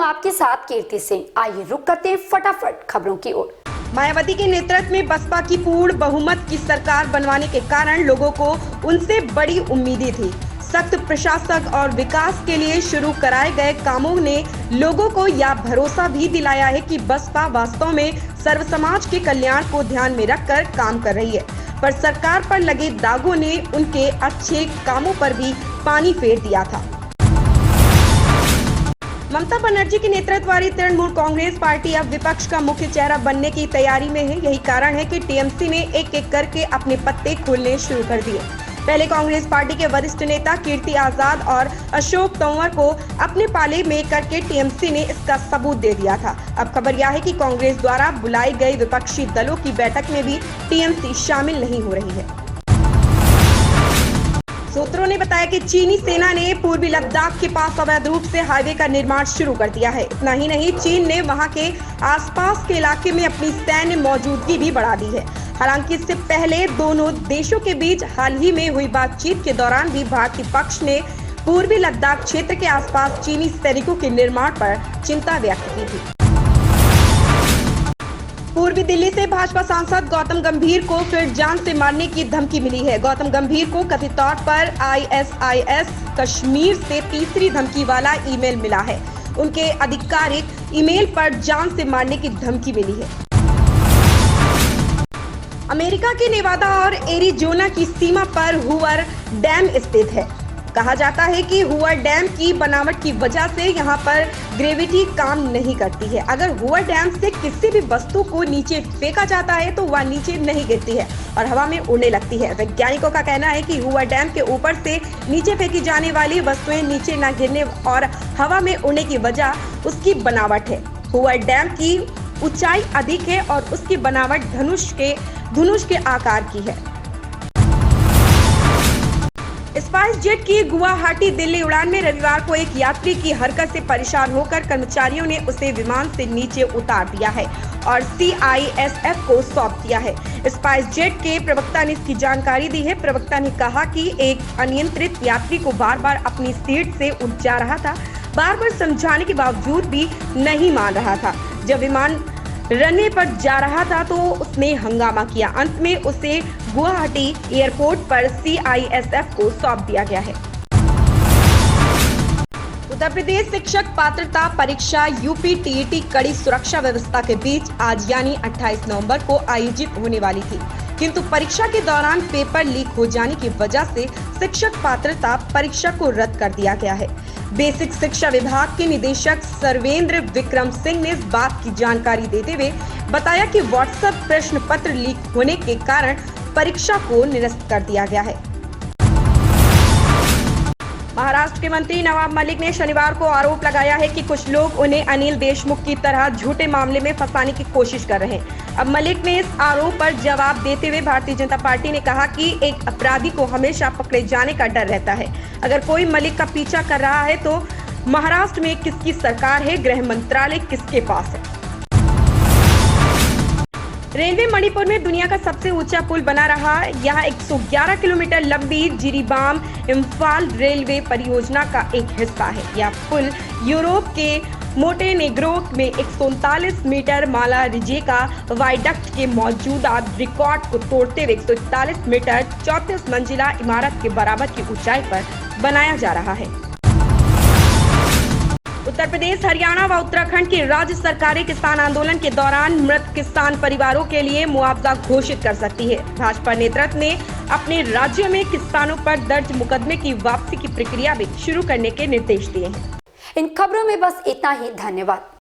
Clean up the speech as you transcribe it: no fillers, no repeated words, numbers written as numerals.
आपके साथ कीर्ति सिंह। आइए रुक करते हैं फटाफट खबरों की ओर। मायावती के नेतृत्व में बसपा की पूर्ण बहुमत की सरकार बनवाने के कारण लोगों को उनसे बड़ी उम्मीदें थी। सख्त प्रशासक और विकास के लिए शुरू कराए गए कामों ने लोगों को यह भरोसा भी दिलाया है कि बसपा वास्तव में सर्व समाज के कल्याण को ध्यान में रखकर काम कर रही है। पर सरकार पर लगे दागों ने उनके अच्छे कामों पर भी पानी फेर दिया था। ममता बनर्जी के नेतृत्व वाली तृणमूल कांग्रेस पार्टी अब विपक्ष का मुख्य चेहरा बनने की तैयारी में है। यही कारण है कि टीएमसी ने एक एक करके अपने पत्ते खोलने शुरू कर दिए। पहले कांग्रेस पार्टी के वरिष्ठ नेता कीर्ति आजाद और अशोक तंवर को अपने पाले में करके टीएमसी ने इसका सबूत दे दिया था। अब खबर यह है कि कांग्रेस द्वारा बुलाई गई विपक्षी दलों की बैठक में भी टीएमसी शामिल नहीं हो रही है। सूत्रों ने बताया कि चीनी सेना ने पूर्वी लद्दाख के पास अवैध रूप से हाईवे का निर्माण शुरू कर दिया है। इतना ही नहीं, चीन ने वहां के आसपास के इलाके में अपनी सैन्य मौजूदगी भी बढ़ा दी है। हालांकि इससे पहले दोनों देशों के बीच हाल ही में हुई बातचीत के दौरान भी भारतीय पक्ष ने पूर्वी लद्दाख क्षेत्र के आसपास चीनी सैनिकों के निर्माण पर चिंता व्यक्त की थी। पूर्वी दिल्ली से भाजपा सांसद गौतम गंभीर को फिर जान से मारने की धमकी मिली है। गौतम गंभीर को कथित तौर पर ISIS कश्मीर से तीसरी धमकी वाला ईमेल मिला है। उनके आधिकारिक ईमेल पर जान से मारने की धमकी मिली है। अमेरिका के नेवादा और एरिजोना की सीमा पर हूवर डैम स्थित है। कहा जाता है कि हूवर डैम की बनावट की वजह से यहाँ पर ग्रेविटी काम नहीं करती है। अगर हूवर डैम से किसी भी वस्तु को नीचे फेंका जाता है तो वह नीचे नहीं गिरती है और हवा में उड़ने लगती है। वैज्ञानिकों का कहना है कि हूवर डैम के ऊपर से नीचे फेंकी जाने वाली वस्तुएं नीचे न गिरने और हवा में उड़ने की वजह उसकी बनावट है। हूवर डैम की ऊंचाई अधिक है और उसकी बनावट धनुष के आकार की है। स्पाइस जेट की गुवाहाटी दिल्ली उड़ान में रविवार को एक यात्री की हरकत से परेशान होकर कर्मचारियों ने उसे विमान से नीचे उतार दिया है और CISF को सौंप दिया है। स्पाइस जेट के प्रवक्ता ने इसकी जानकारी दी है। प्रवक्ता ने कहा कि एक अनियंत्रित यात्री को बार बार अपनी सीट से उठ जा रहा था। बार बार समझाने के बावजूद भी नहीं मान रहा था। जब विमान रनवे पर जा रहा था तो उसने हंगामा किया। अंत में उसे गुवाहाटी एयरपोर्ट पर CISF को सौंप दिया गया है। उत्तर प्रदेश शिक्षक पात्रता परीक्षा UP-TET कड़ी सुरक्षा व्यवस्था के बीच आज यानी 28 नवंबर को आयोजित होने वाली थी, किंतु परीक्षा के दौरान पेपर लीक हो जाने की वजह से शिक्षक पात्रता परीक्षा को रद्द कर दिया गया है। बेसिक शिक्षा विभाग के निदेशक सर्वेंद्र विक्रम सिंह ने इस बात की जानकारी देते हुए बताया कि व्हाट्सएप प्रश्न पत्र लीक होने के कारण परीक्षा को निरस्त कर दिया गया है। महाराष्ट्र के मंत्री नवाब मलिक ने शनिवार को आरोप लगाया है कि कुछ लोग उन्हें अनिल देशमुख की तरह झूठे मामले में फंसाने की कोशिश कर रहे हैं। अब मलिक ने इस आरोप पर जवाब देते हुए भारतीय जनता पार्टी ने कहा कि एक अपराधी को हमेशा पकड़े जाने का डर रहता है। अगर कोई मलिक का पीछा कर रहा है तो महाराष्ट्र में किसकी सरकार है, गृह मंत्रालय किसके पास है। रेलवे मणिपुर में दुनिया का सबसे ऊंचा पुल बना रहा। यह 111 किलोमीटर लंबी जिरीबाम इम्फाल रेलवे परियोजना का एक हिस्सा है। यह पुल यूरोप के मोंटेनेग्रो में 139 मीटर माला रिजेका वायडक्ट के मौजूदा रिकॉर्ड को तोड़ते हुए 141 मीटर 34 मंजिला इमारत के बराबर की ऊंचाई पर बनाया जा रहा है। उत्तर प्रदेश, हरियाणा व उत्तराखंड की राज्य सरकारें किसान आंदोलन के दौरान मृत किसान परिवारों के लिए मुआवजा घोषित कर सकती है। भाजपा नेतृत्व ने अपने राज्यों में किसानों पर दर्ज मुकदमे की वापसी की प्रक्रिया भी शुरू करने के निर्देश दिए हैं। इन खबरों में बस इतना ही। धन्यवाद।